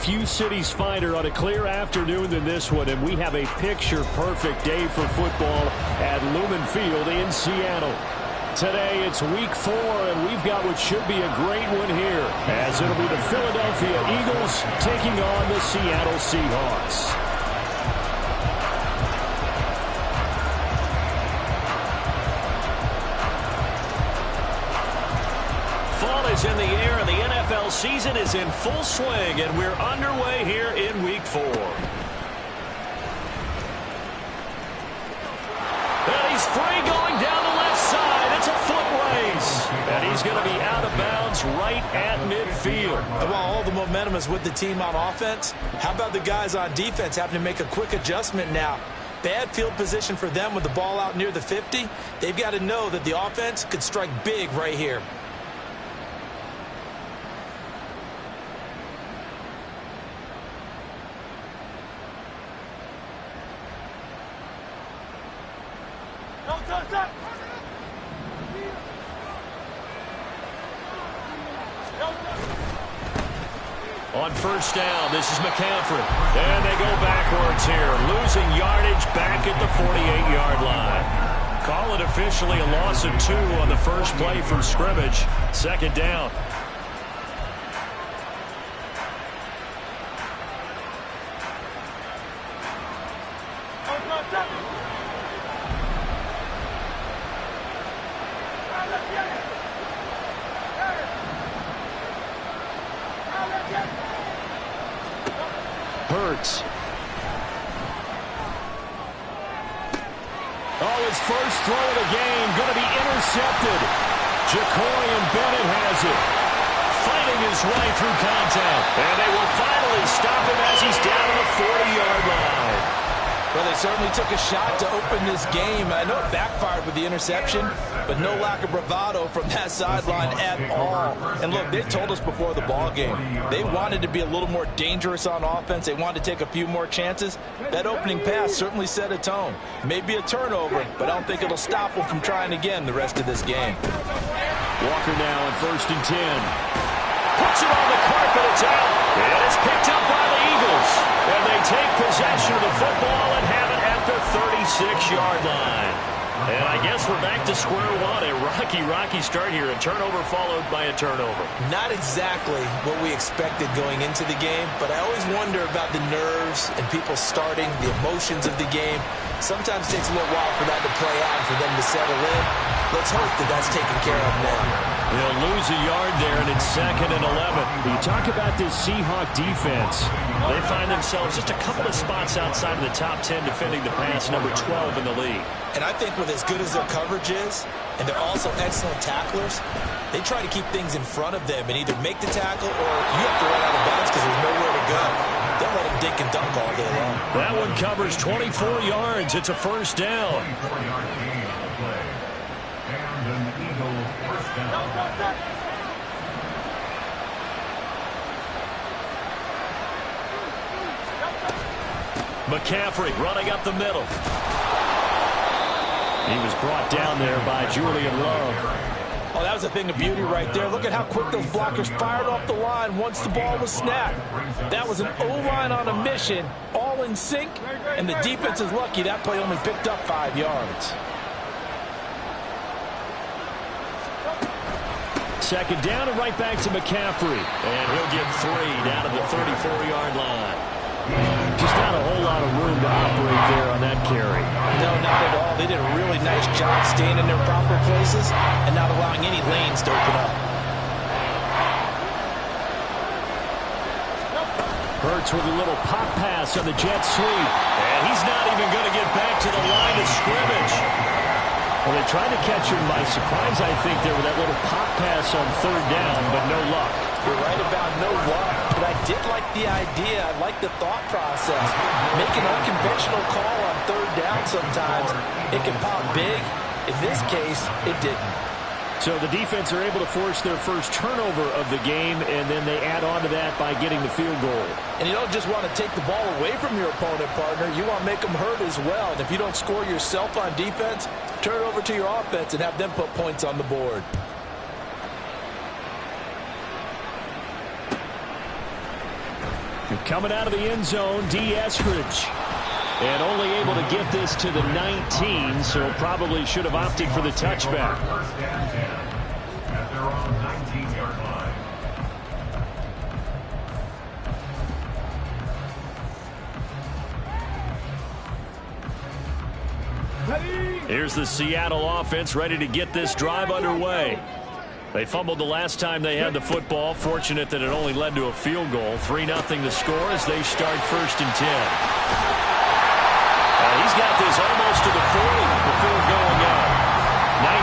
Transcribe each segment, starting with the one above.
few cities finer on a clear afternoon than this one, and we have a picture-perfect day for football at Lumen Field in Seattle. Today, it's week 4, and we've got what should be a great one here, as it'll be the Philadelphia Eagles taking on the Seattle Seahawks. Fall is in the air, and the NFL season is in full swing, and we're underway here in week 4. And he's free going down the left side. It's a foot race. And he's going to be out of bounds right at midfield. And while all the momentum is with the team on offense, how about the guys on defense having to make a quick adjustment now? Bad field position for them with the ball out near the 50. They've got to know that the offense could strike big right here. On first down, this is McCaffrey. And they go backwards here, losing yardage back at the 48-yard line. Call it officially a loss of 2 on the first play from scrimmage. Second down. Hurts. Oh, his first throw of the game going to be intercepted. Jacorian Bennett has it. Fighting his way through contact. And they will finally stop him as he's down to the 40-yard line. Well, they certainly took a shot to open this game. I know it backfired with the interception, but no lack of bravado from that sideline at all. And look, they told us before the ball game, they wanted to be a little more dangerous on offense. They wanted to take a few more chances. That opening pass certainly set a tone. Maybe a turnover, but I don't think it'll stop them from trying again the rest of this game. Walker now on 1st and 10. Puts it on the carpet, it's out. And it's picked up by the Eagles. And they take possession of the football and have it at the 36-yard line. And I guess we're back to square one. A rocky start here. A turnover followed by a turnover. Not exactly what we expected going into the game, but I always wonder about the nerves and people starting, the emotions of the game. Sometimes it takes a little while for that to play out, for them to settle in. Let's hope that that's taken care of now. They'll lose a yard there, and it's 2nd and 11. You talk about this Seahawk defense. They find themselves just a couple of spots outside of the top 10 defending the pass, number 12 in the league. And I think with as good as their coverage is, and they're also excellent tacklers, they try to keep things in front of them and either make the tackle or you have to run out of bounds because there's nowhere to go. They'll let them dink and dunk all day long. That one covers 24 yards. It's a first down. McCaffrey running up the middle. He was brought down there by Julian Love. Oh, that was a thing of beauty right there. Look at how quick those blockers fired off the line once the ball was snapped. That was an O-line on a mission, all in sync, and the defense is lucky that play only picked up 5 yards. Second down and right back to McCaffrey. And he'll get 3 down to the 34-yard line. Just not a whole lot of room to operate there on that carry. No, not at all. They did a really nice job staying in their proper places and not allowing any lanes to open up. Hurts with a little pop pass on the jet sweep. And he's not even going to get back to the line of scrimmage. Well, they tried to catch him by surprise, I think, there with that little pop pass on 3rd down, but no luck. You're right about no luck, but I did like the idea. I like the thought process. Make an unconventional call on 3rd down sometimes. It can pop big. In this case, it didn't. So the defense are able to force their first turnover of the game, and then they add on to that by getting the field goal. And you don't just want to take the ball away from your opponent, partner. You want to make them hurt as well. And if you don't score yourself on defense, turn it over to your offense and have them put points on the board. Coming out of the end zone, D. Eskridge. And only able to get this to the 19, so probably should have opted for the touchback. Here's the Seattle offense ready to get this drive underway. They fumbled the last time they had the football. Fortunate that it only led to a field goal. 3-0 to score as they start 1st and 10. He's got this almost to the 40 before going up.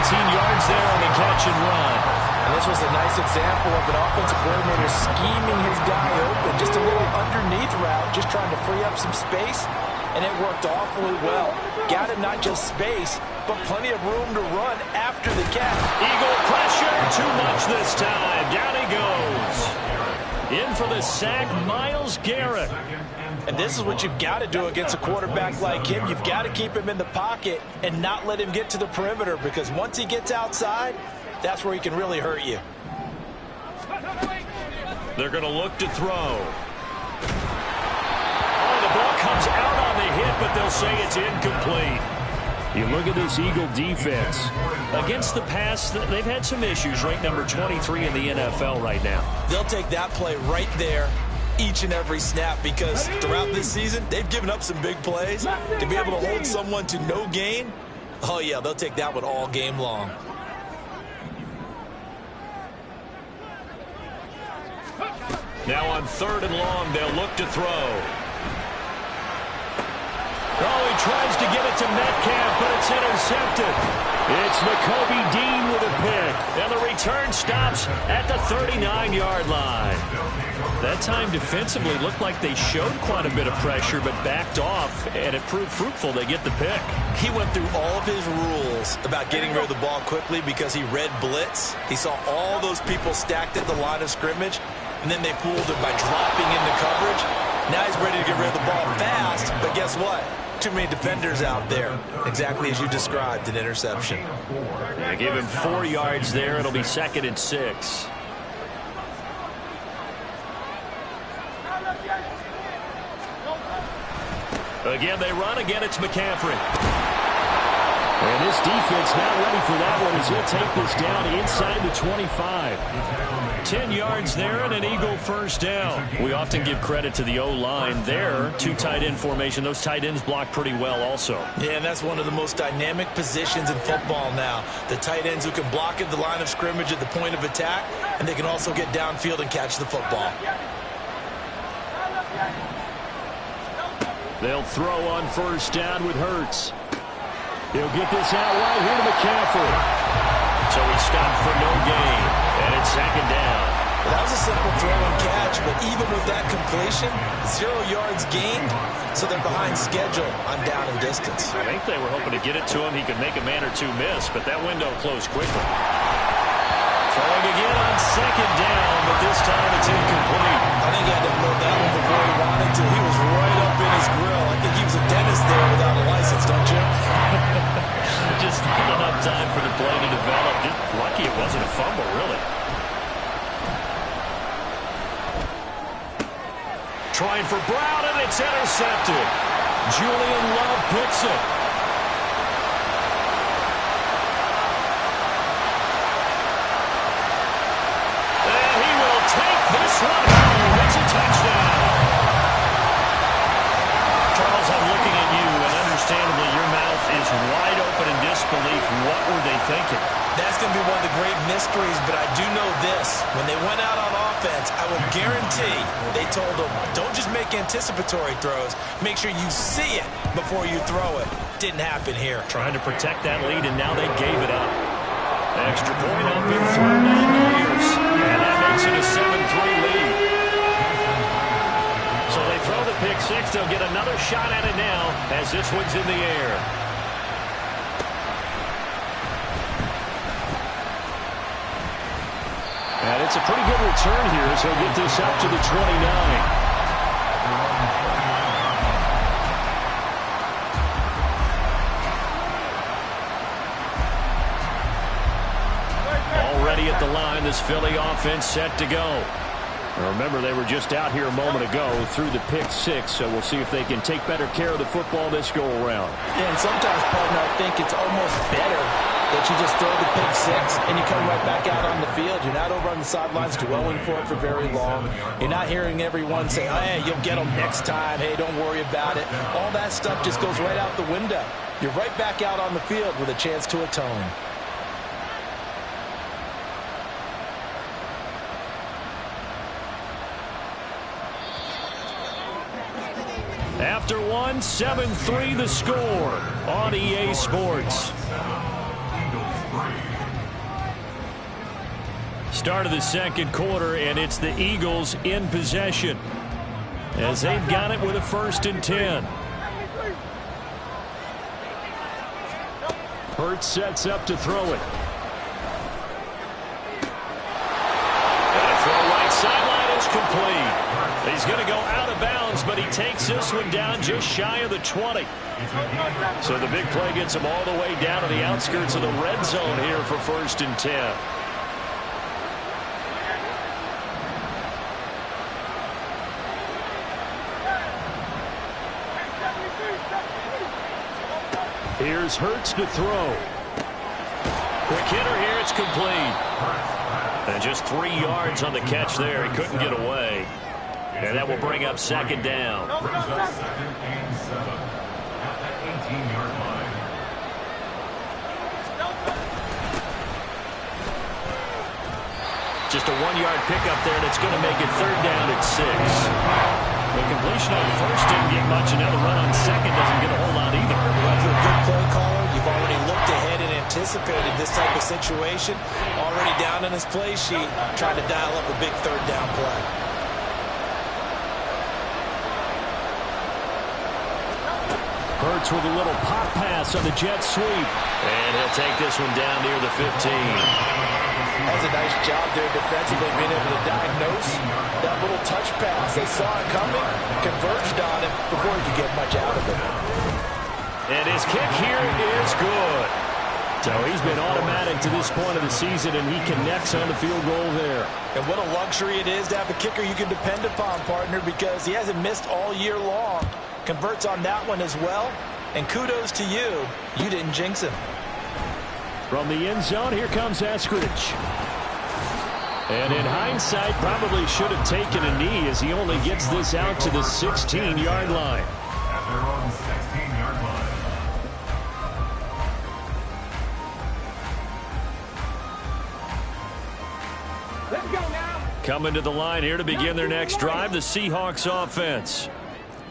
19 yards there on the catch and run. And this was a nice example of an offensive coordinator scheming his guy open. Just a little underneath route, just trying to free up some space. And it worked awfully well. Got him not just space, but plenty of room to run after the catch. Eagle pressure, too much this time. Down he goes. In for the sack, Myles Garrett. And this is what you've got to do against a quarterback like him. You've got to keep him in the pocket and not let him get to the perimeter, because once he gets outside, that's where he can really hurt you. They're going to look to throw. The ball comes out on the hit, but they'll say it's incomplete. You look at this Eagle defense. Against the pass, they've had some issues. Ranked number 23 in the NFL right now. They'll take that play right there each and every snap, because throughout this season, they've given up some big plays. To be able to hold someone to no gain, oh yeah, they'll take that one all game long. Now on 3rd and long, they'll look to throw. Oh, he tries to get it to Metcalf, but it's intercepted. It's Nakobe Dean with a pick, and the return stops at the 39-yard line. That time defensively looked like they showed quite a bit of pressure, but backed off, and it proved fruitful. They get the pick. He went through all of his rules about getting rid of the ball quickly because he read blitz. He saw all those people stacked at the line of scrimmage, and then they fooled him by dropping into coverage. Now he's ready to get rid of the ball fast, but guess what? Too many defenders out there. Exactly as you described, an interception. They give him 4 yards there. It'll be 2nd and 6. Again, they run. Again, it's McCaffrey. And this defense not ready for that one as he'll take this down inside the 25. 10 yards there and an Eagle first down. We often give credit to the O-line there. 2 tight end formation. Those tight ends block pretty well also. Yeah, and that's one of the most dynamic positions in football now. The tight ends who can block at the line of scrimmage at the point of attack, and they can also get downfield and catch the football. They'll throw on first down with Hurts. He'll get this out right here to McCaffrey. So he stopped for no gain, and it's 2nd down. Well, that was a simple throw and catch, but even with that completion, 0 yards gained, so they're behind schedule on down and distance. I think they were hoping to get it to him. He could make a man or two miss, but that window closed quickly. Throwing again on 2nd down, but this time it's incomplete. I think he had to load that one before he wanted to. He was right up in his grill. I think he was a dentist there without a license, don't you? Just not enough time for the play to develop. Just lucky it wasn't a fumble, really. Trying for Brown, and it's intercepted. Julian Love picks it. And he will take this one home. It's a touchdown. Charles, I'm looking at you, and understandably your mouth is wide open in disbelief. What were they thinking? That's going to be one of the great mysteries, but I do know this. When they went out on offense, I will guarantee they told them, don't just make anticipatory throws. Make sure you see it before you throw it. Didn't happen here. Trying to protect that lead, and now they gave it up. Extra point up in through the Warriors, and that makes it a 7-3 lead. So they throw the pick six. They'll get another shot at it now as this one's in the air. And it's a pretty good return here as he'll get this up to the 29. Already at the line, this Philly offense set to go. Remember, they were just out here a moment ago through the pick six, so we'll see if they can take better care of the football this go-around. Yeah, and sometimes, partner, I think it's almost better that you just throw the pick six and you come right back out on the field. You're not over on the sidelines dwelling for it for very long. You're not hearing everyone say, hey, you'll get them next time. Hey, don't worry about it. All that stuff just goes right out the window. You're right back out on the field with a chance to atone. After one, 7-3 the score on EA Sports. Start of the second quarter, and it's the Eagles in possession as they've got it with a 1st and 10. Hurts sets up to throw it. And a throw right sideline is complete. He's going to go out of bounds, but he takes this one down just shy of the 20. So the big play gets him all the way down to the outskirts of the red zone here for 1st and 10. Here's Hurts to throw. Quick hitter here, it's complete. And just 3 yards on the catch there. He couldn't get away. And that will bring up 2nd down. Just a 1-yard pickup there, and it's going to make it 3rd down at 6. The completion on 1st didn't get much, and now the run on 2nd doesn't get a whole lot either. Well, for a good play caller, you've already looked ahead and anticipated this type of situation. Already down in his play sheet, trying to dial up a big 3rd down play. Hurts with a little pop pass on the jet sweep. And he'll take this one down near the 15. That was a nice job there defensively, being able to diagnose that little touch pass. They saw it coming, converged on it before he could get much out of it. And his kick here is good. So he's been automatic to this point of the season, and he connects on the field goal there. And what a luxury it is to have a kicker you can depend upon, partner, because he hasn't missed all year long. Converts on that one as well. And kudos to you. You didn't jinx him. From the end zone, here comes Eskridge. And in hindsight, probably should have taken a knee as he only gets this out to the 16-yard line. Let's go now. Coming to the line here to begin their next drive, the Seahawks offense.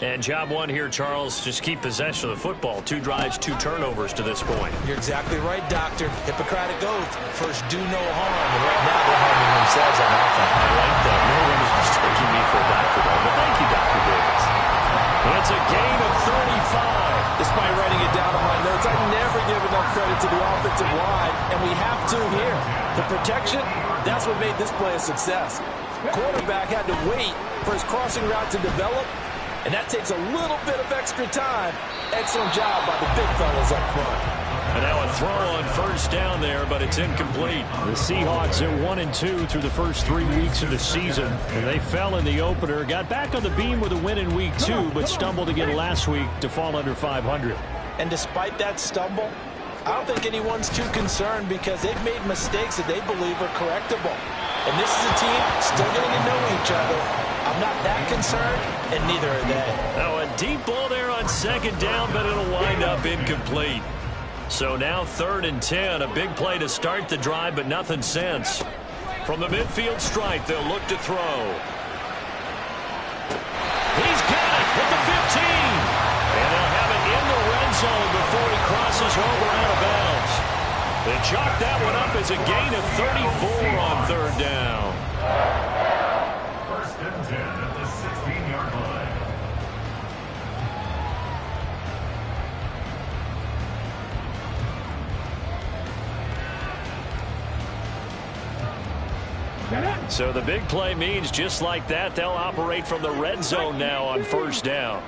And job one here, Charles, just keep possession of the football. 2 drives, 2 turnovers to this point. You're exactly right, Doctor. Hippocratic oath. First, do no harm. And right now, they're harming themselves on offense. I like that. No one is mistaking me for a doctor, though. But thank you, Dr. Davis. It's a gain of 35. Despite writing it down on my notes, I never give enough credit to the offensive line, and we have to here. The protection, that's what made this play a success. Quarterback had to wait for his crossing route to develop, and that takes a little bit of extra time. Excellent job by the big fellas up front. And now a throw on 1st down there, but it's incomplete. The Seahawks are 1-2 through the first 3 weeks of the season. And they fell in the opener, got back on the beam with a win in week 2, but stumbled again last week to fall under 500. And despite that stumble, I don't think anyone's too concerned because they've made mistakes that they believe are correctable. And this is a team still getting to know each other. I'm not that concerned, and neither are they. Now a deep ball there on 2nd down, but it'll wind up incomplete. So now 3rd and 10, a big play to start the drive, but nothing since. From the midfield stripe, they'll look to throw. He's got it at the 15. And they'll have it in the red zone before he crosses over out of bounds. They chalk that one up as a gain of 34 on 3rd down. 1st and 10 at the 16-yard line. So the big play means just like that, they'll operate from the red zone now on 1st down.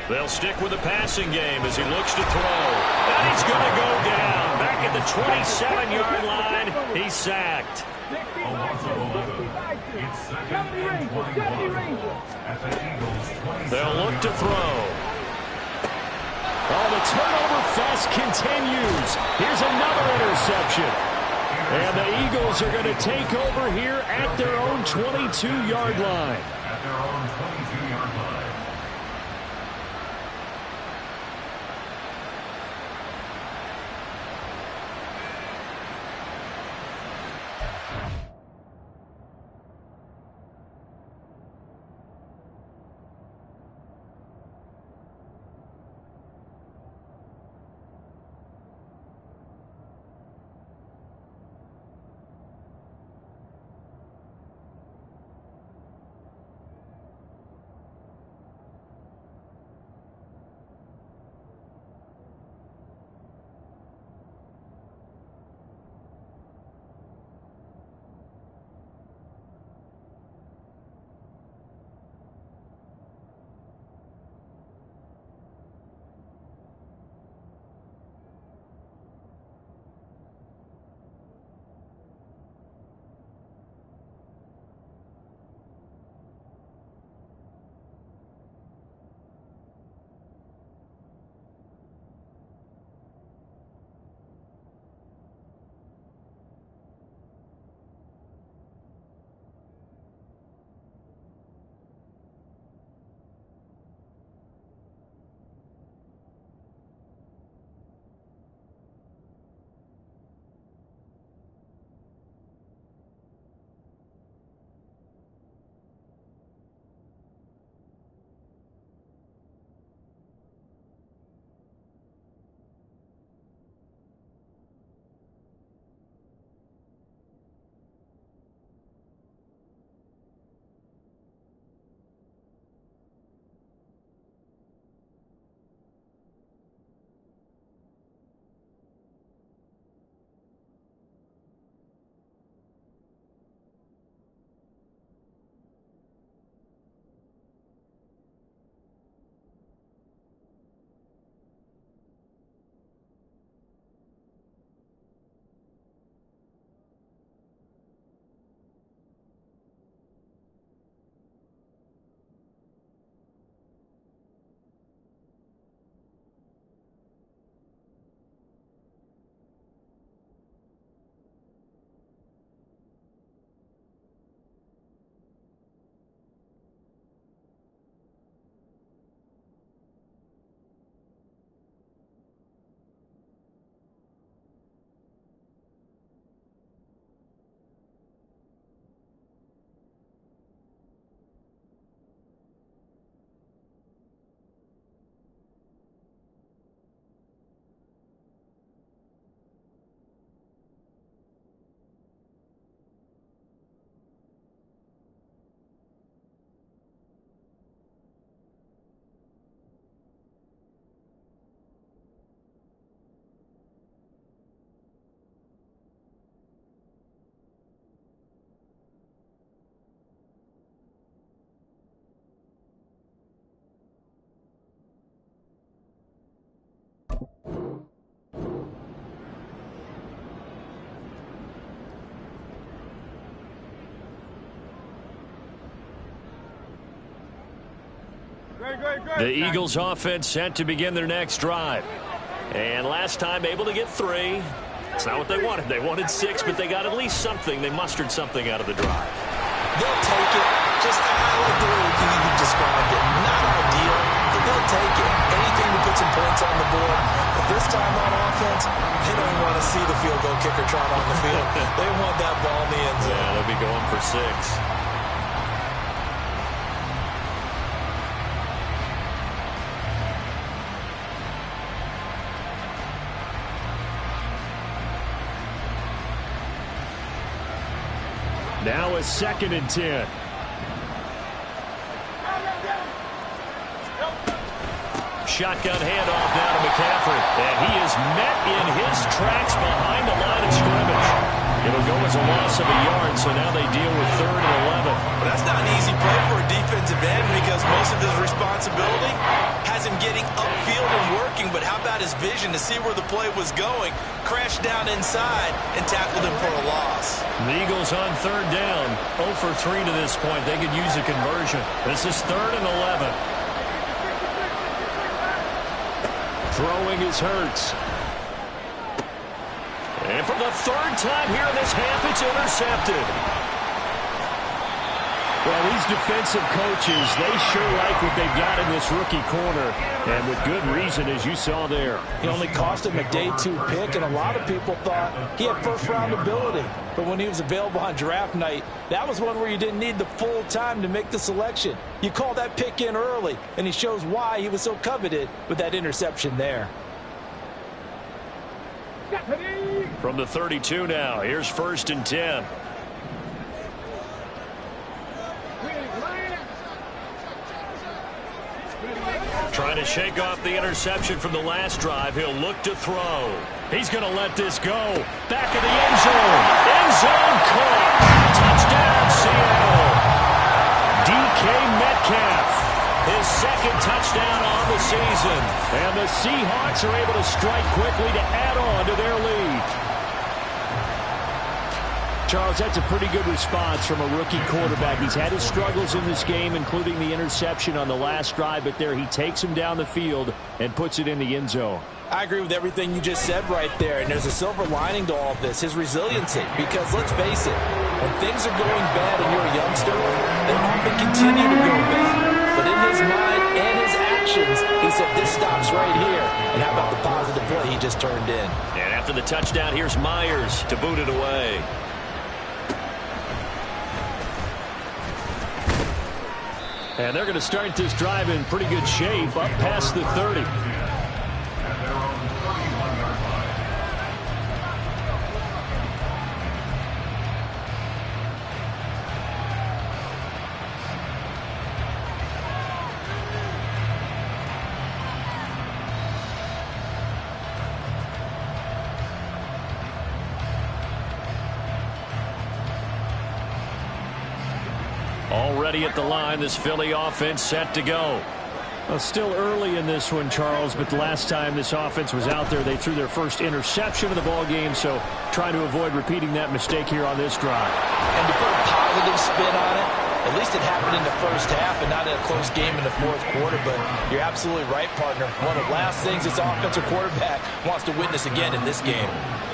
They'll stick with the passing game as he looks to throw. And he's going to go down. Back at the 27-yard line, he's sacked. They'll look to throw. Oh, the turnover fest continues. Here's another interception. And the Eagles are going to take over here at their own 22-yard line. At their own 22-yard line. The Eagles offense set to begin their next drive. And last time able to get 3. It's not what they wanted. They wanted 6, but they got at least something. They mustered something out of the drive. They'll take it. Just I like the way you described it. Not ideal, but they'll take it. Anything to put some points on the board. But this time on offense, they don't want to see the field goal kicker trot on the field. They want that ball in the end zone. Yeah, they'll be going for 6. Now a 2nd and 10. Shotgun handoff now to McCaffrey. And he is met in his tracks behind the line of scrimmage. It'll go as a loss of a yard, so now they deal with 3rd and 11. But that's not an easy play for a defensive end because most of his responsibility has has him getting upfield and working, but how about his vision to see where the play was going? Crashed down inside and tackled him for a loss. The Eagles on third down. 0 for 3 to this point. They could use a conversion. This is 3rd and 11. Throwing is Hurts. And for the 3rd time here in this half, it's intercepted. Well, these defensive coaches, they sure like what they've got in this rookie corner, and with good reason, as you saw there. He only cost him a day 2 pick, and a lot of people thought he had first-round ability. But when he was available on draft night, that was one where you didn't need the full time to make the selection. You call that pick in early, and he shows why he was so coveted with that interception there. From the 32 now, here's 1st and 10. Trying to shake off the interception from the last drive. He'll look to throw. He's going to let this go. Back of the end zone. End zone caught. Touchdown, Seattle. DK Metcalf. His 2nd touchdown on the season. And the Seahawks are able to strike quickly to add on to their lead. Charles, that's a pretty good response from a rookie quarterback. He's had his struggles in this game, including the interception on the last drive, but there he takes him down the field and puts it in the end zone. I agree with everything you just said right there, and there's a silver lining to all of this, his resiliency. Because let's face it, when things are going bad and you're a youngster, they often continue to go bad. But in his mind and his actions, he said, this stops right here. And how about the positive play he just turned in? And after the touchdown, here's Myers to boot it away. And they're going to start this drive in pretty good shape, up past the 30. Already at the line, this Philly offense set to go. Well, still early in this one, Charles, but the last time this offense was out there, they threw their first interception of the ball game, so trying to avoid repeating that mistake here on this drive. And to put a positive spin on it, at least it happened in the first half and not in a close game in the 4th quarter, but you're absolutely right, partner. One of the last things this offensive quarterback wants to witness again in this game.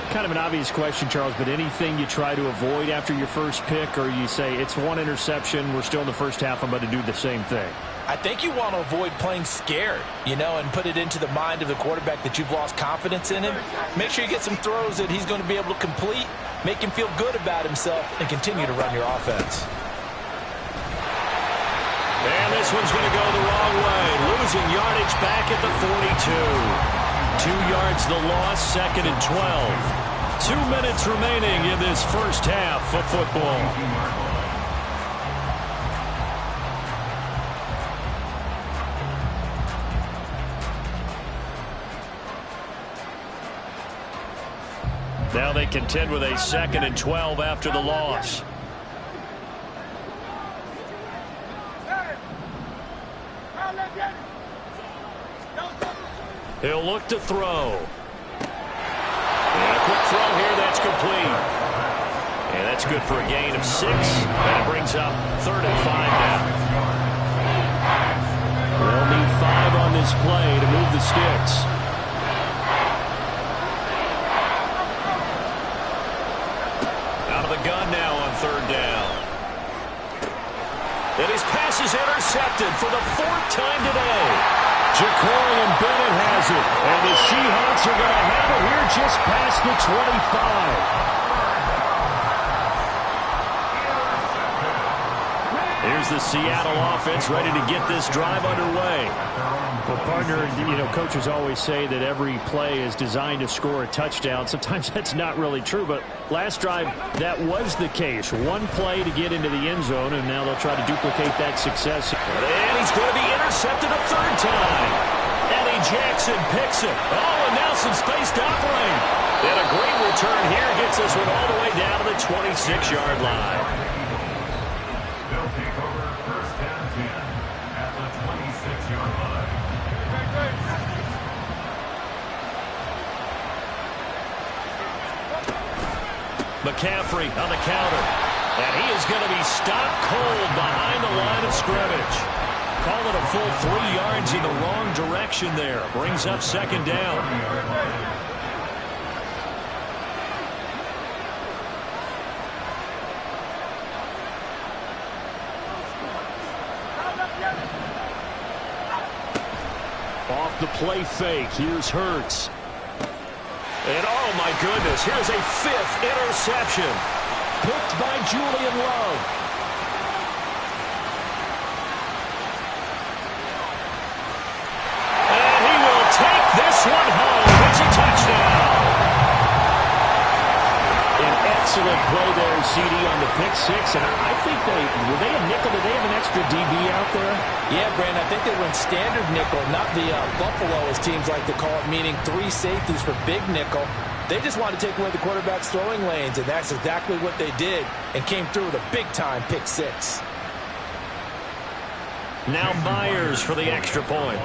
Kind of an obvious question, Charles, but anything you try to avoid after your first pick, or you say it's one interception, we're still in the first half, I'm going to do the same thing? I think you want to avoid playing scared, and put it into the mind of the quarterback that you've lost confidence in him. Make sure you get some throws that he's going to be able to complete, make him feel good about himself, and continue to run your offense. And this one's going to go the wrong way. Losing yardage back at the 42. 2 yards the loss, 2nd and 12. 2 minutes remaining in this first half of football. Now they contend with a 2nd and 12 after the loss. He'll look to throw. And a quick throw here, that's complete. And that's good for a gain of 6. And it brings up 3rd and 5 now. They'll need 5 on this play to move the sticks. Out of the gun now on 3rd down. And his pass is intercepted for the 4th time today. Jacorian Bennett has it, and the Seahawks are going to have it here just past the 25. Here's the Seattle offense ready to get this drive underway. Well, partner, coaches always say that every play is designed to score a touchdown. Sometimes that's not really true, but last drive, that was the case. One play to get into the end zone, and now they'll try to duplicate that success. And he's going to be intercepted a 3rd time. Eddie Jackson picks it. Oh, and now some space to operate. And a great return here gets this one all the way down to the 26-yard line. They'll take over 1st and 10 at the 26-yard line. McCaffrey on the counter. And he is going to be stopped cold behind the line of scrimmage. Call it a full 3 yards in the wrong direction there. Brings up second down. Off the play fake. Here's Hurts. And oh my goodness, here's a 5th interception. Picked by Julian Love. And he will take this one home. It's a touchdown. An excellent play there, CD, on the pick six. And I think were they a nickel? Did they have an extra DB out there? Yeah, Brandon, I think they went standard nickel, not the Buffalo, as teams like to call it, meaning 3 safeties for big nickel. They just wanted to take away the quarterback's throwing lanes, and that's exactly what they did, and came through with a big-time pick six. Now Myers for the extra point.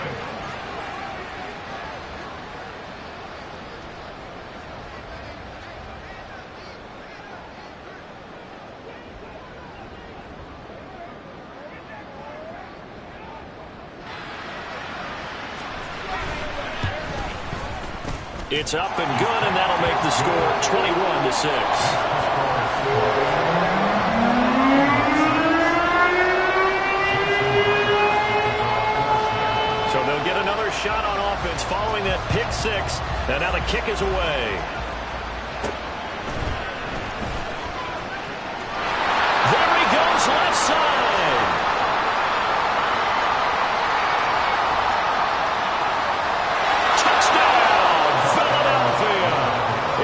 It's up and good, and that'll make the score 21-6. So they'll get another shot on offense following that pick six, and now the kick is away. There he goes, left side.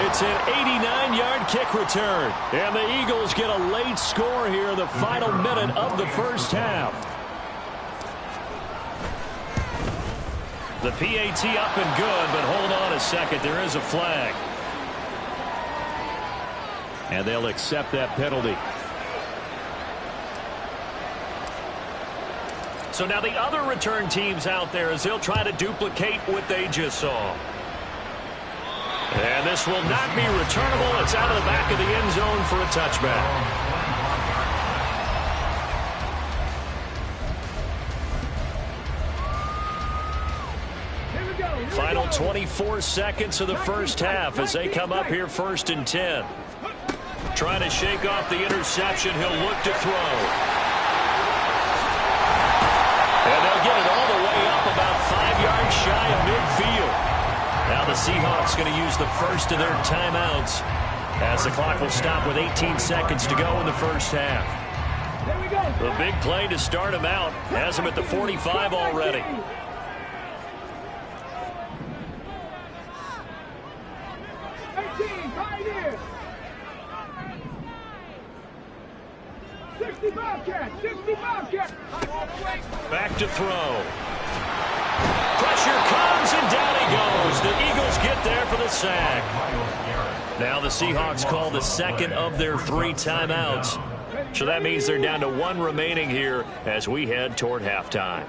It's an 89-yard kick return. And the Eagles get a late score here in the final minute of the first half. The PAT up and good, but hold on a second. There is a flag. And they'll accept that penalty. So now the other return teams out there as they'll try to duplicate what they just saw. And this will not be returnable. It's out of the back of the end zone for a touchback. Final 24 seconds of the first half as they come up here 1st and 10. Trying to shake off the interception. He'll look to throw. And they'll get it all the way up about 5 yards shy of midfield. Now the Seahawks going to use the first of their timeouts as the clock will stop with 18 seconds to go in the first half. The big play to start him out has him at the 45 already. Back to throw. Pressure comes, and down he goes. The Eagles get there for the sack. Now the Seahawks call the second of their 3 timeouts. So that means they're down to 1 remaining here as we head toward halftime.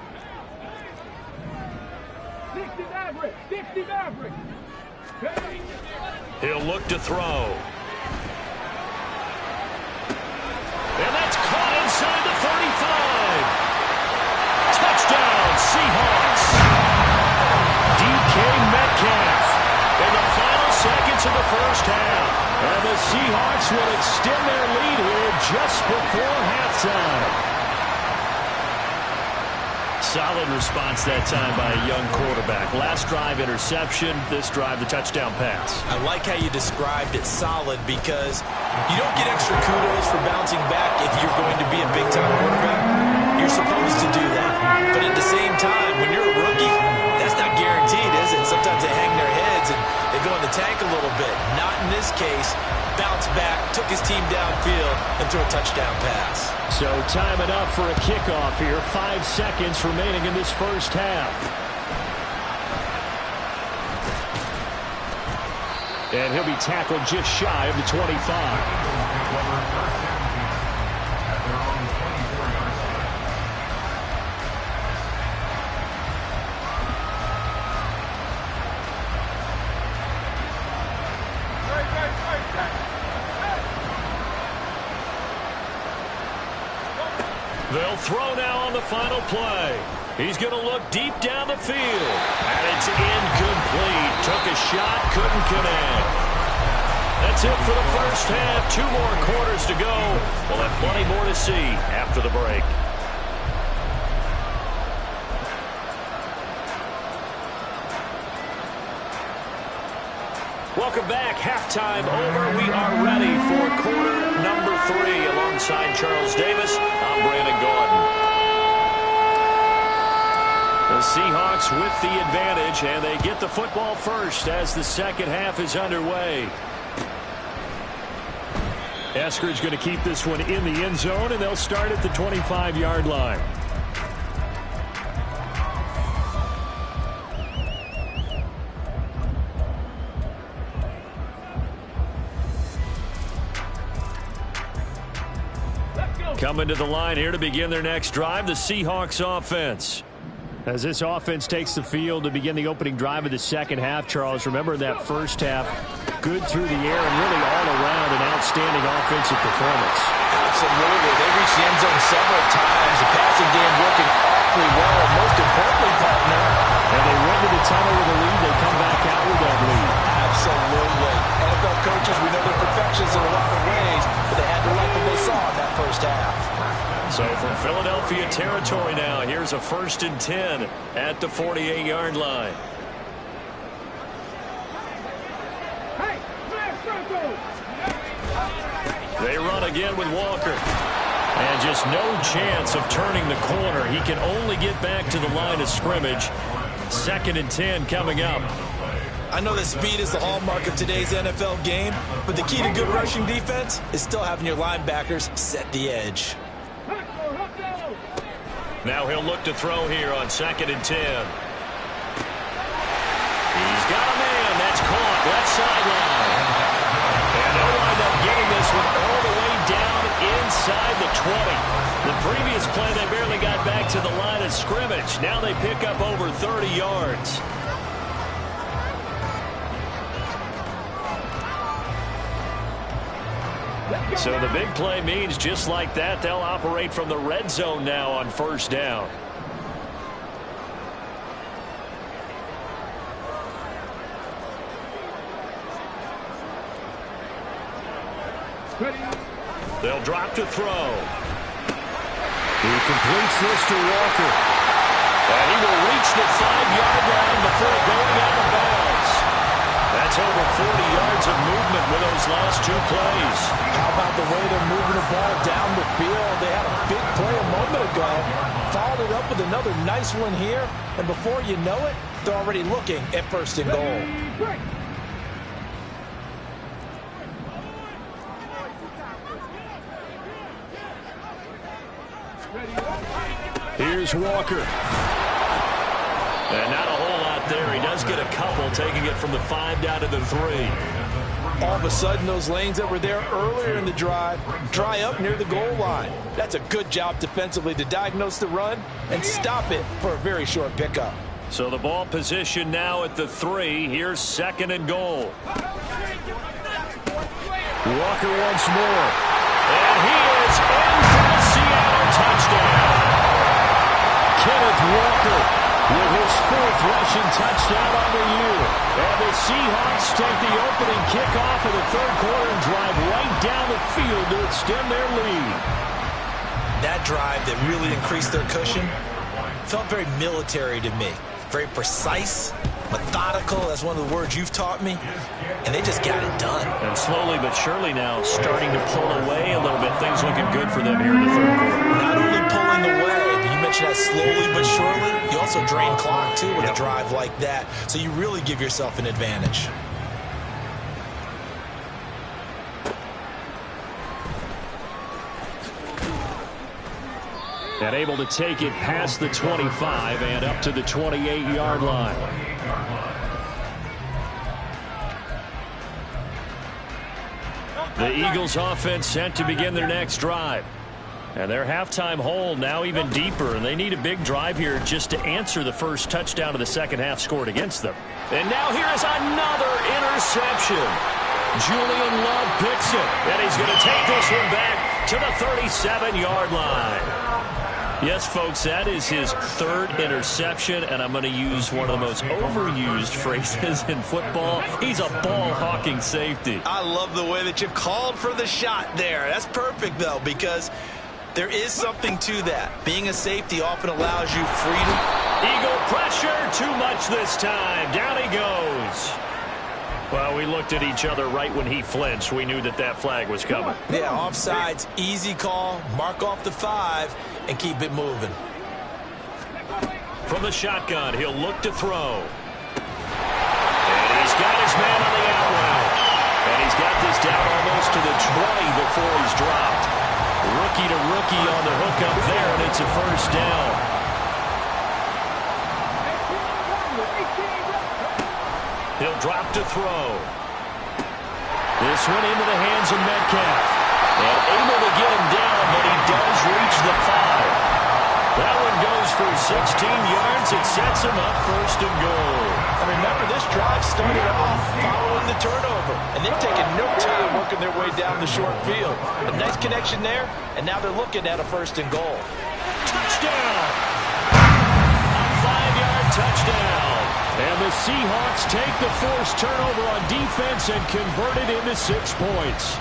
He'll look to throw. And that's caught inside the 35. Touchdown, Seahawks. DK Metcalf in the final seconds of the first half. And the Seahawks will extend their lead here just before halftime. Solid response that time by a young quarterback. Last drive, interception. This drive, the touchdown pass. I like how you described it solid because you don't get extra kudos for bouncing back if you're going to be a big-time quarterback. You're supposed to do that. But at the same time, when you're a rookie, that's not guaranteed, is it? Sometimes they hang their heads and they go in the tank a little bit. Not in this case. Bounced back, took his team downfield, and threw a touchdown pass. So time it up for a kickoff here. 5 seconds remaining in this first half. And he'll be tackled just shy of the 25. They'll throw now on the final play. He's going to look deep down the field. And it's incomplete. Took a shot, couldn't connect. That's it for the first half. 2 more quarters to go. We'll have plenty more to see after the break. Welcome back. Halftime over. We are ready for quarter number 3. Alongside Charles Davis, I'm Brandon Gaudin. The Seahawks with the advantage, and they get the football first as the second half is underway. Eskridge going to keep this one in the end zone, and they'll start at the 25-yard line. Coming to the line here to begin their next drive, the Seahawks offense. As this offense takes the field to begin the opening drive of the second half, Charles, remember that first half, good through the air and really all around an outstanding offensive performance. Absolutely. They reached the end zone several times. The passing game working awfully well. And most importantly, partner, and they went to the tunnel with a lead. They come back out with that lead. Absolutely. NFL coaches, we know they're perfectionists in a lot of ways, but they had to like what they saw in that first half. So from Philadelphia territory now, here's a 1st and 10 at the 48-yard line. They run again with Walker. And just no chance of turning the corner. He can only get back to the line of scrimmage. 2nd and 10 coming up. I know that speed is the hallmark of today's NFL game, but the key to good rushing defense is still having your linebackers set the edge. Now he'll look to throw here on 2nd and 10. He's got a man. That's caught. Left sideline. And they'll wind up getting this one all the way down inside the 20. The previous play, they barely got back to the line of scrimmage. Now they pick up over 30 yards. So the big play means just like that, they'll operate from the red zone now on 1st down. They'll drop to throw. He completes this to Walker. And he will reach the 5-yard line before going out of bounds. That's over 40 yards of movement with those last 2 plays. How about the way they're moving the ball down the field? They had a big play a moment ago. Followed it up with another nice one here. And before you know it, they're already looking at 1st and goal. Here's Walker. And not a whole lot there. He does get a couple, taking it from the 5 down to the 3. All of a sudden, those lanes that were there earlier in the drive dry up near the goal line. That's a good job defensively to diagnose the run and stop it for a very short pickup. So the ball position now at the 3. Here's 2nd and goal. Walker once more. And he is in for the Seattle touchdown. Kenneth Walker with his 4th rushing touchdown on the year. And the Seahawks take the opening kickoff of the 3rd quarter and drive right down the field to extend their lead. That drive that really increased their cushion felt very military to me. Very precise, methodical. That's one of the words you've taught me. And they just got it done. And slowly but surely now starting to pull away a little bit. Things looking good for them here in the 3rd quarter. Not only pulling away, but you mentioned that slowly but surely. You also drain clock, too, with a drive like that. So you really give yourself an advantage. And able to take it past the 25 and up to the 28-yard line. The Eagles offense set to begin their next drive. And their halftime hole now even deeper, and they need a big drive here just to answer the first touchdown of the second half scored against them. And now here is another interception. Julian Love picks it, and he's going to take this one back to the 37-yard line. Yes, folks, that is his third interception, and I'm going to use one of the most overused phrases in football. He's a ball-hawking safety. I love the way that you've called for the shot there. That's perfect, though, because there is something to that. Being a safety often allows you freedom. Eagle pressure, too much this time. Down he goes. Well, we looked at each other right when he flinched. We knew that that flag was coming. Yeah, offsides, easy call. Mark off the 5 and keep it moving. From the shotgun, he'll look to throw. And he's got his man on the out route. And he's got this down almost to the 20 before he's dropped. Rookie to rookie on the hook up there, and it's a first down. He'll drop to throw. This one into the hands of Metcalf. And able to get him down, but he does reach the 5. That one goes for 16 yards. It sets him up first and goal. And remember, this drive started off following the turnover. And they've taken no time working their way down the short field. A nice connection there, and now they're looking at a first and goal. Touchdown! A 5-yard touchdown. And the Seahawks take the forced turnover on defense and convert it into 6 points.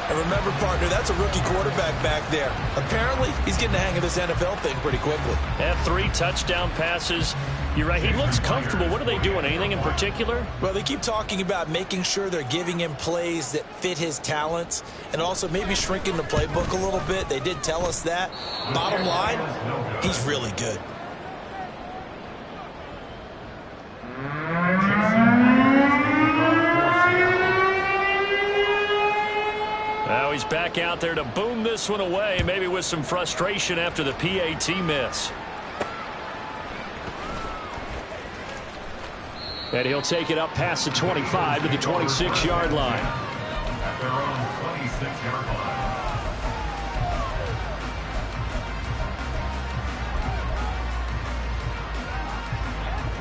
And remember, partner, that's a rookie quarterback back there. Apparently, he's getting the hang of this NFL thing pretty quickly. Had 3 touchdown passes. You're right, he looks comfortable. What are they doing? Anything in particular? Well, they keep talking about making sure they're giving him plays that fit his talents and also maybe shrinking the playbook a little bit. They did tell us that. Bottom line, he's really good. Now he's back out there to boom this one away, maybe with some frustration after the PAT miss. And he'll take it up past the 25 to the 26-yard line. At their own 26-yard line.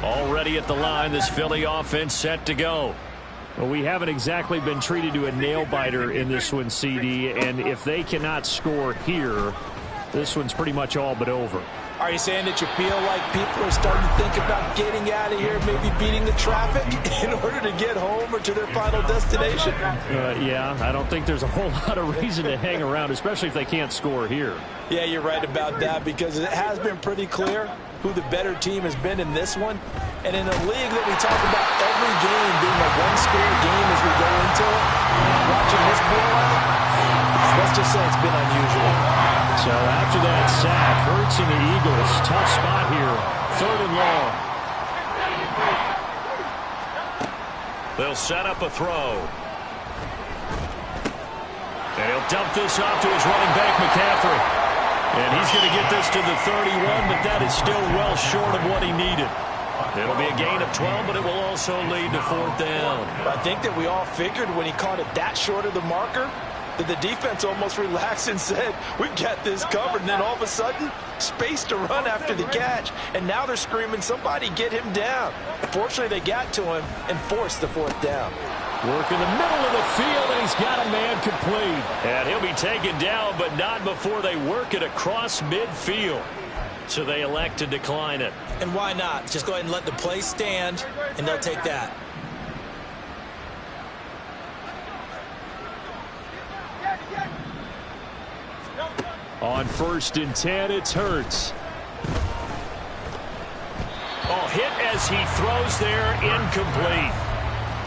Already at the line, this Philly offense set to go. Well, we haven't exactly been treated to a nail-biter in this one, CD, and if they cannot score here, this one's pretty much all but over. Are you saying that you feel like people are starting to think about getting out of here, maybe beating the traffic in order to get home or to their final destination? Yeah, I don't think there's a whole lot of reason to hang around, especially if they can't score here. Yeah, you're right about that, because it has been pretty clear who the better team has been in this one. And in a league that we talk about every game being a one-score game as we go into it, watching this blowout, let's just say it's been unusual. So after that sack, Hurts and the Eagles, tough spot here, 3rd and long. They'll set up a throw. And he'll dump this off to his running back, McCaffrey. And he's going to get this to the 31, but that is still well short of what he needed. It'll be a gain of 12, but it will also lead to 4th down. I think that we all figured when he caught it that short of the marker that the defense almost relaxed and said, we've got this covered. And then all of a sudden, space to run after the catch. And now they're screaming, somebody get him down. Fortunately, they got to him and forced the 4th down. Work in the middle of the field, and he's got a man complete. And he'll be taken down, but not before they work it across midfield. So they elect to decline it. And why not? Just go ahead and let the play stand, and they'll take that. On 1st and 10, it's Hurts. Oh, hit as he throws there, incomplete.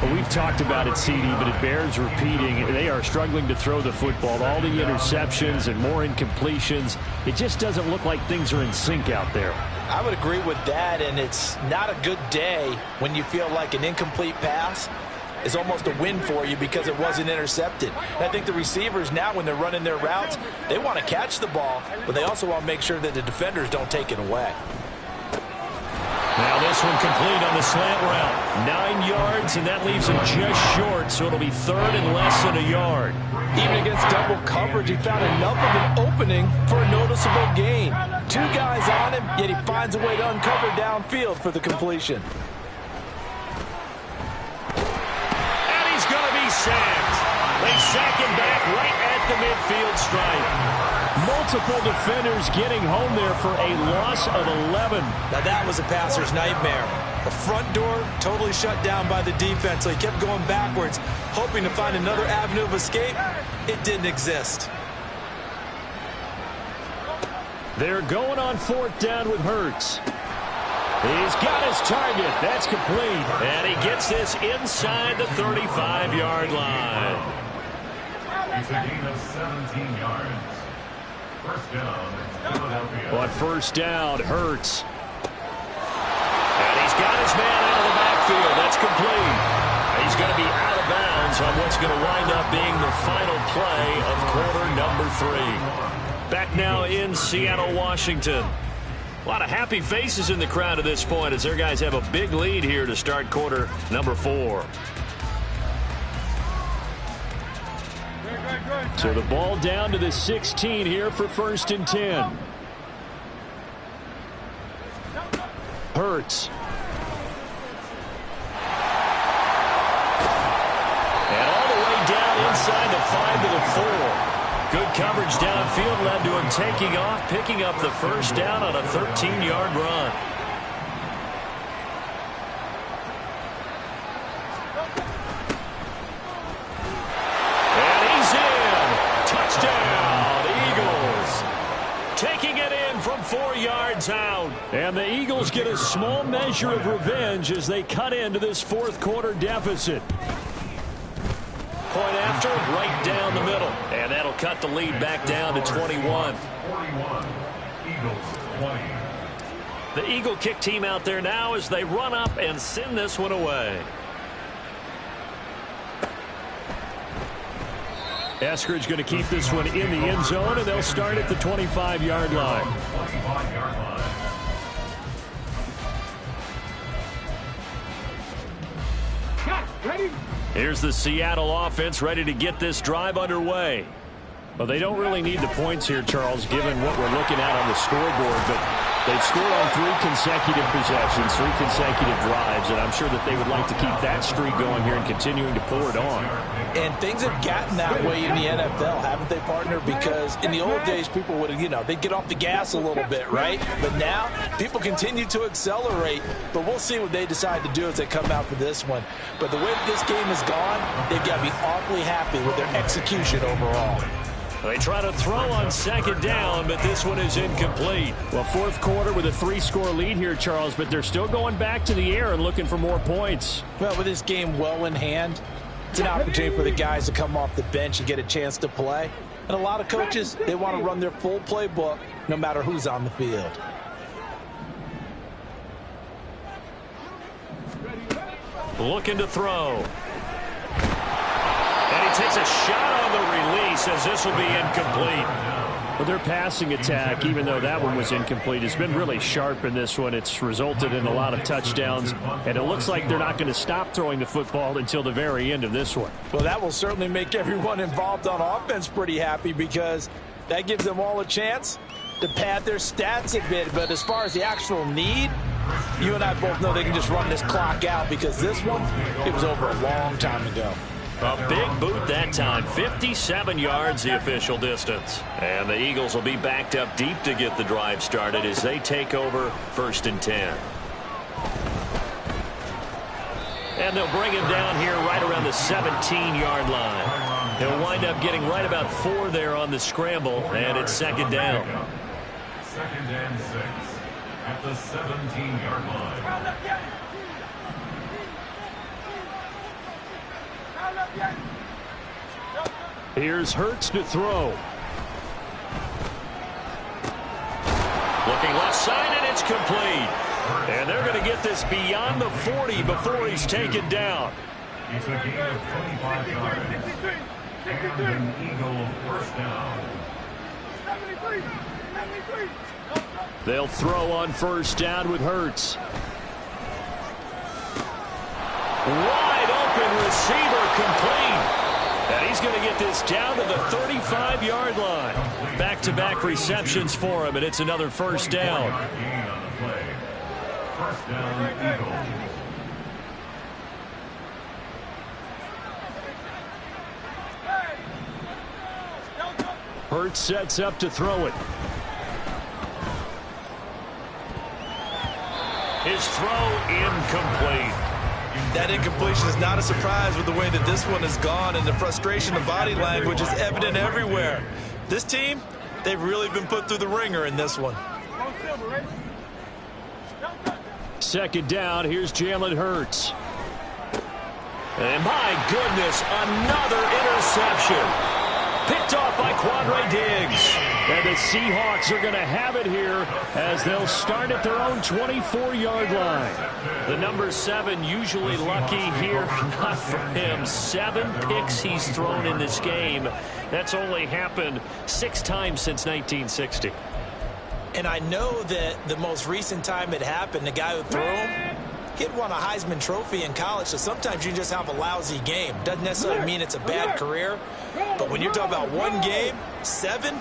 Well, we've talked about it, CD, but it bears repeating. They are struggling to throw the football. All the interceptions and more incompletions. It just doesn't look like things are in sync out there. I would agree with that, and it's not a good day when you feel like an incomplete pass is almost a win for you because it wasn't intercepted. And I think the receivers now, when they're running their routes, they want to catch the ball, but they also want to make sure that the defenders don't take it away. Now this one complete on the slant route. 9 yards, and that leaves him just short, so it'll be 3rd and less than a yard. Even against double coverage, he found enough of an opening for a noticeable gain. 2 guys on him, yet he finds a way to uncover downfield for the completion. And he's going to be sacked. They sack him back right at the midfield stripe. Multiple defenders getting home there for a loss of 11. Now that was a passer's nightmare. The front door totally shut down by the defense, so he kept going backwards, hoping to find another avenue of escape. It didn't exist. They're going on 4th down with Hurts. He's got his target. That's complete. And he gets this inside the 35-yard line. It's a gain of 17 yards. First down, Philadelphia. On 1st down, Hurts. And he's got his man out of the backfield. That's complete. He's going to be out of bounds on what's going to wind up being the final play of quarter number 3. Back now in Seattle, Washington. A lot of happy faces in the crowd at this point as their guys have a big lead here to start quarter number 4. So the ball down to the 16 here for 1st and 10. Hurts. And all the way down inside the 5 to the 4. Good coverage downfield led to him taking off, picking up the 1st down on a 13-yard run. And he's in. Touchdown, Eagles. Taking it in from 4 yards out. And the Eagles get a small measure of revenge as they cut into this 4th quarter deficit. Point after, right down the middle. And that'll cut the lead back down to 21. 41, Eagles 20. The Eagle kick team out there now as they run up and send this one away. Eskridge going to keep this one in the end zone, and they'll start at the 25-yard line. 25-yard line. Ready? Here's the Seattle offense ready to get this drive underway. Well, they don't really need the points here, Charles, given what we're looking at on the scoreboard, but they've scored on 3 consecutive possessions, 3 consecutive drives, and I'm sure that they would like to keep that streak going here and continuing to pour it on. And things have gotten that way in the NFL, haven't they, partner? Because in the old days, people would, they'd get off the gas a little bit, right? But now, people continue to accelerate. But we'll see what they decide to do as they come out for this one. But the way that this game has gone, they've got to be awfully happy with their execution overall. They try to throw on 2nd down, but this one is incomplete. Well, 4th quarter with a 3-score lead here, Charles, but they're still going back to the air and looking for more points. Well, with this game well in hand, it's an opportunity for the guys to come off the bench and get a chance to play. And a lot of coaches, they want to run their full playbook no matter who's on the field. Looking to throw. And he takes a shot on the release as this will be incomplete. Well, their passing attack, even though that one was incomplete, has been really sharp in this one. It's resulted in a lot of touchdowns, and it looks like they're not going to stop throwing the football until the very end of this one. Well, that will certainly make everyone involved on offense pretty happy because that gives them all a chance to pad their stats a bit. But as far as the actual need, you and I both know they can just run this clock out because this one, it was over a long time ago. A big boot that time, 57 yards the official distance. And the Eagles will be backed up deep to get the drive started as they take over 1st and 10. And they'll bring him down here right around the 17-yard line. They'll wind up getting right about 4 there on the scramble, and it's 2nd down. 2nd and 6 at the 17-yard line. Here's Hurts to throw. Looking left side, and it's complete. And they're going to get this beyond the 40 before he's taken down. It's a gain of 25 yards. And an Eagle 1st down. They'll throw on 1st down with Hurts. Wide open receiver complete. And he's going to get this down to the 35-yard line. Back-to-back receptions for him, and it's another 1st down. 1st down, Eagles. Hurts sets up to throw it. His throw incomplete. That incompletion is not a surprise with the way that this one has gone, and the frustration of body language is evident everywhere. This team, they've really been put through the ringer in this one. Second down, here's Jalen Hurts. And my goodness, another interception. Picked off by Quandre Diggs. And the Seahawks are going to have it here as they'll start at their own 24-yard line. The number 7 usually lucky here. Not for him. 7 picks he's thrown in this game. That's only happened 6 times since 1960. And I know that the most recent time it happened, the guy who threw him, he had won a Heisman Trophy in college, so sometimes you just have a lousy game. Doesn't necessarily mean it's a bad career, but when you're talking about one game, 7,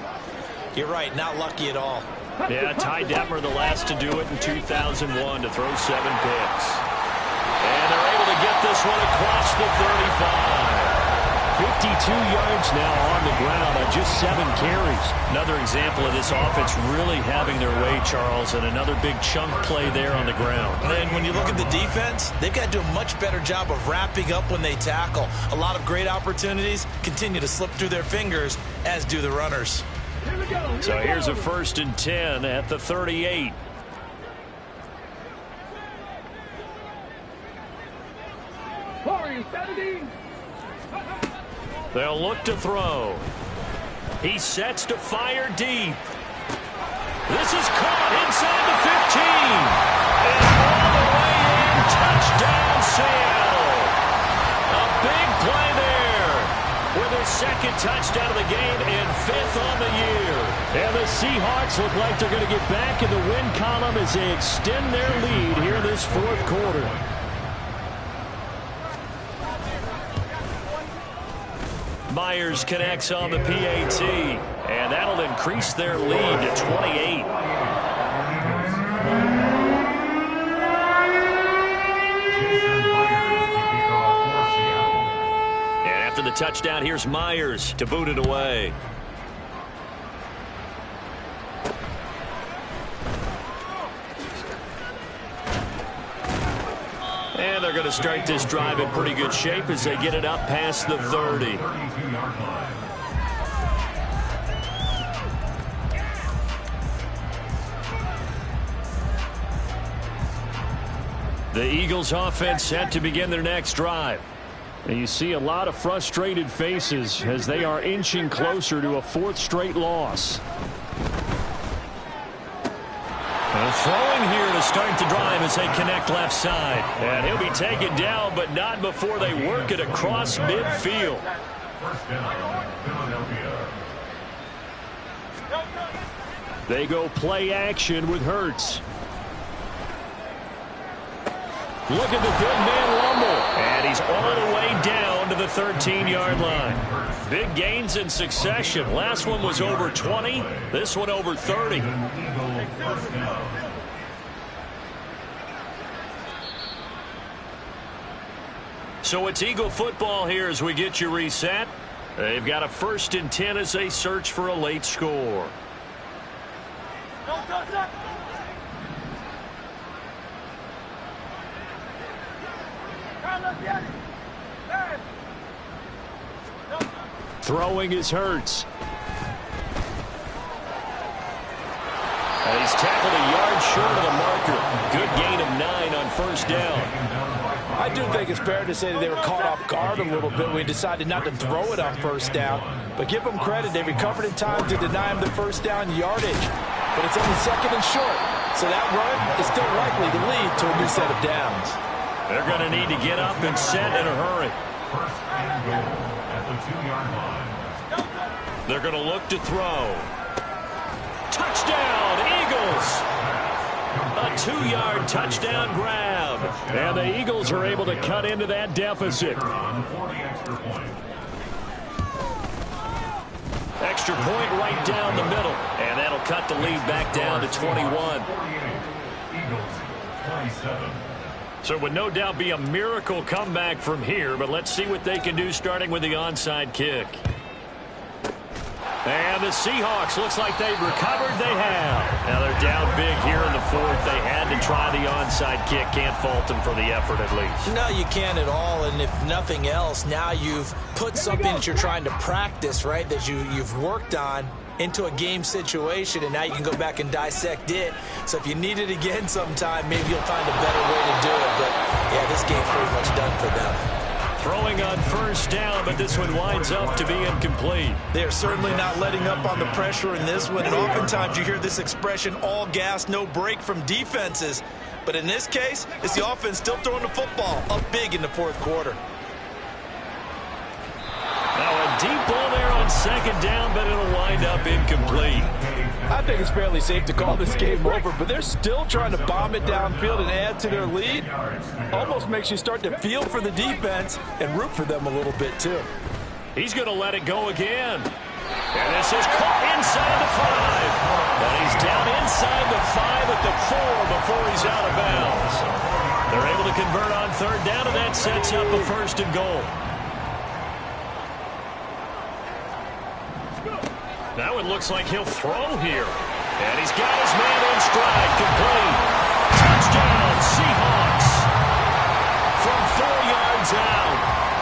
you're right, not lucky at all. Yeah, Ty Detmer the last to do it in 2001 to throw 7 picks. And they're able to get this one across the 35. 52 yards now on the ground on just 7 carries. Another example of this offense really having their way, Charles, and another big chunk play there on the ground. And then when you look at the defense, they've got to do a much better job of wrapping up when they tackle. A lot of great opportunities continue to slip through their fingers, as do the runners. So here's a 1st and 10 at the 38. They'll look to throw. He sets to fire deep. This is caught inside the 15. And all the way in. Touchdown, Seattle. A big play there. With his 2nd touchdown of the game and 5th on the year. And the Seahawks look like they're going to get back in the win column as they extend their lead here in this 4th quarter. Myers connects on the PAT, and that'll increase their lead to 28. And after the touchdown, here's Myers to boot it away. And they're going to start this drive in pretty good shape as they get it up past the 30. The Eagles offense set to begin their next drive. And you see a lot of frustrated faces as they are inching closer to a 4th straight loss. Throwing here to start the drive as they connect left side. And he'll be taken down, but not before they work it across midfield. They go play action with Hurts. Look at the big man rumble. And he's all the way down to the 13-yard line. Big gains in succession. Last one was over 20. This one over 30. So it's Eagle football here as we get you reset. They've got a 1st and 10 as they search for a late score. Throwing is Hurts. And he's tackled a yard short of the marker. Good gain of 9 on 1st down. I do think it's fair to say that they were caught off guard a little bit when we decided not to throw it on 1st down. But give them credit. They recovered in time to deny him the 1st down yardage. But it's only 2nd and short. So that run is still likely to lead to a new set of downs. They're going to need to get up and set in a hurry. 1st and goal at the 2-yard line. They're going to look to throw. Touchdown, Eagles! A 2-yard touchdown grab. And the Eagles are able to cut into that deficit. Extra point right down the middle. And that'll cut the lead back down to 21. So it would no doubt be a miracle comeback from here, but let's see what they can do starting with the onside kick. And the Seahawks, looks like they've recovered. They have. Now they're down big here in the fourth. They had to try the onside kick. Can't fault them for the effort at least. No, you can't at all. And if nothing else, now you've put something that you're trying to practice, right, that you've worked on into a game situation, and now you can go back and dissect it. So if you need it again sometime, maybe you'll find a better way to do it. But, yeah, this game's pretty much done for them. Throwing on first down, but this one winds up to be incomplete. They are certainly not letting up on the pressure in this one, and oftentimes you hear this expression, all gas, no break from defenses. But in this case, it's the offense still throwing the football up big in the fourth quarter. Now a deep ball there on second down, but it'll wind up incomplete. I think it's fairly safe to call this game over, but they're still trying to bomb it downfield and add to their lead. Almost makes you start to feel for the defense and root for them a little bit, too. He's going to let it go again. And this is caught inside the 5. And he's down inside the 5 at the 4 before he's out of bounds. They're able to convert on third down, and that sets up a first and goal. Now it looks like he'll throw here. And he's got his man in stride. Complete. Touchdown, Seahawks. From 4 yards out.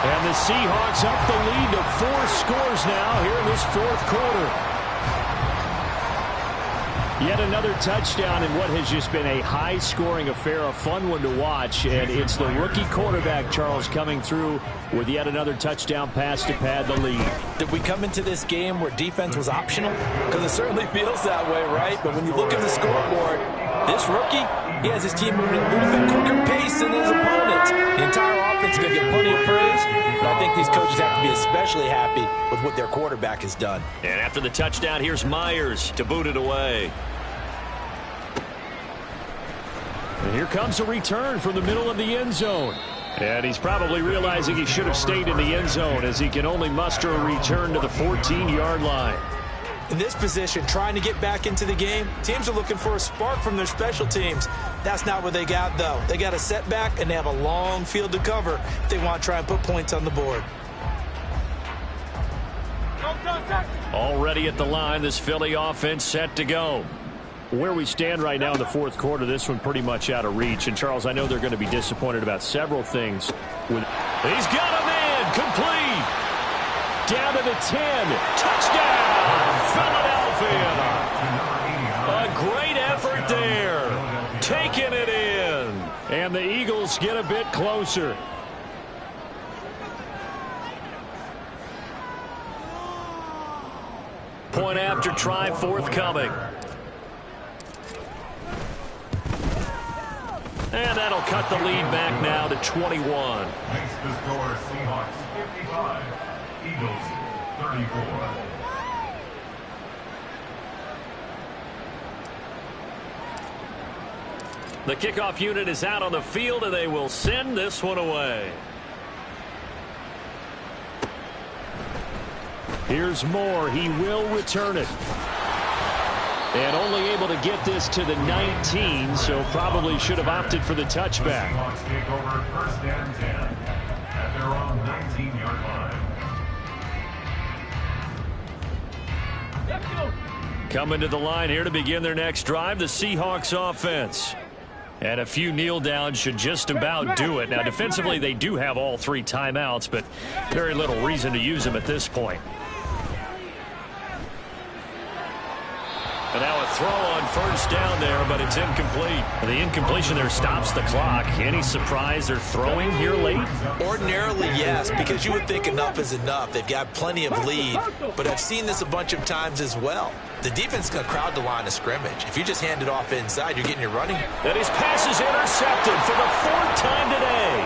And the Seahawks up the lead to 4 scores now here in this fourth quarter. Yet another touchdown in what has just been a high-scoring affair, a fun one to watch. And it's the rookie quarterback, Charles, coming through with yet another touchdown pass to pad the lead. Did we come into this game where defense was optional? Because it certainly feels that way, right? But when you look at the scoreboard, this rookie, he has his team moving at a little bit quicker pace than his opponents. The entire offense is going to get plenty of praise, but I think these coaches have to be especially happy with what their quarterback has done. And after the touchdown, here's Myers to boot it away. And here comes a return from the middle of the end zone. And he's probably realizing he should have stayed in the end zone as he can only muster a return to the 14-yard line. In this position, trying to get back into the game, teams are looking for a spark from their special teams. That's not what they got, though. They got a setback, and they have a long field to cover if they want to try and put points on the board. Already at the line, this Philly offense set to go. Where we stand right now in the fourth quarter, this one pretty much out of reach. And, Charles, I know they're going to be disappointed about several things. He's got a man complete. Down to the 10. Touchdown, Philadelphia. A great effort there. Taking it in. And the Eagles get a bit closer. Point after try forthcoming. And that'll cut the lead back now to 21. Makes the score Seahawks 55, Eagles 34. The kickoff unit is out on the field, and they will send this one away. Here's Moore. He will return it. And only able to get this to the 19, so probably should have opted for the touchback. Seahawks take over first and 10 at their own 19-yard line. Coming to the line here to begin their next drive, the Seahawks offense. And a few kneel downs should just about do it. Now, defensively, they do have all 3 timeouts, but very little reason to use them at this point. And now a throw on first down there, but it's incomplete. The incompletion there stops the clock. Any surprise they're throwing here late? Ordinarily, yes, because you would think enough is enough. They've got plenty of lead, but I've seen this a bunch of times as well. The defense is going to crowd the line of scrimmage. If you just hand it off inside, you're getting your running. And his pass is intercepted for the 4th time today.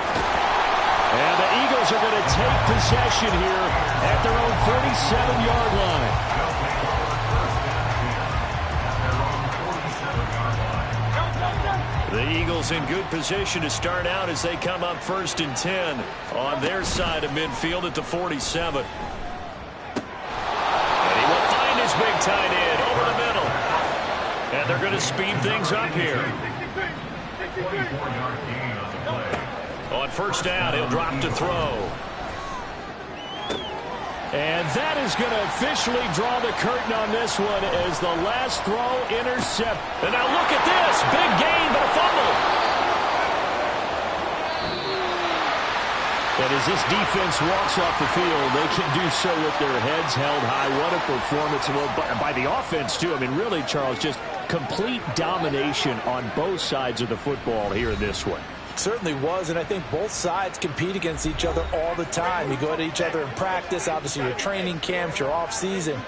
And the Eagles are going to take possession here at their own 47-yard line. The Eagles in good position to start out as they come up 1st and 10 on their side of midfield at the 47. And he will find his big tight end over the middle. And they're going to speed things up here. 44-yard gain on the play. On first down, he'll drop to throw. And that is going to officially draw the curtain on this one as the last throw intercept. And now look at this. Big gain, but a fumble. And as this defense walks off the field, they can do so with their heads held high. What a performance by the offense, too. I mean, really, Charles, just complete domination on both sides of the football here in this one. Certainly was, and I think both sides compete against each other all the time. You go to each other in practice, obviously your training camps, your off season,